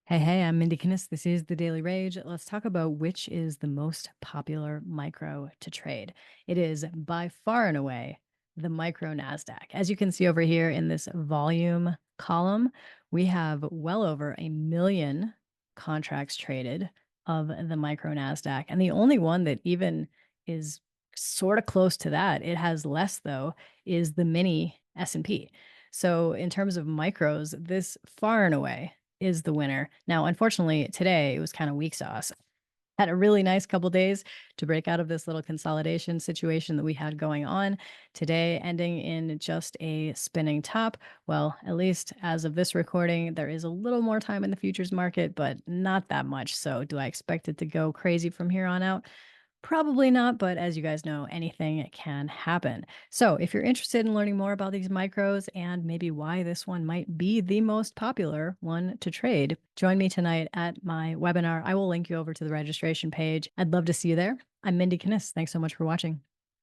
Hey, I'm Mindy Kinnis. This is the Daily Rage. Let's talk about which is the most popular micro to trade. It is by far and away the micro NASDAQ. As you can see over here in this volume column, we have well over 1 million contracts traded of the micro NASDAQ. And the only one that even is sort of close to that, it has less though, is the mini S&P. So in terms of micros, this far and away is the winner. Now, unfortunately, today it was kind of weak sauce. Had a really nice couple days to break out of this little consolidation situation that we had going on. Today, ending in just a spinning top. Well, at least as of this recording, there is a little more time in the futures market, but not that much. So, do I expect it to go crazy from here on out? Probably not, but as you guys know, anything can happen. So, if you're interested in learning more about these micros and maybe why this one might be the most popular one to trade, join me tonight at my webinar. I will link you over to the registration page. I'd love to see you there. I'm Mindy Kinnis. Thanks so much for watching.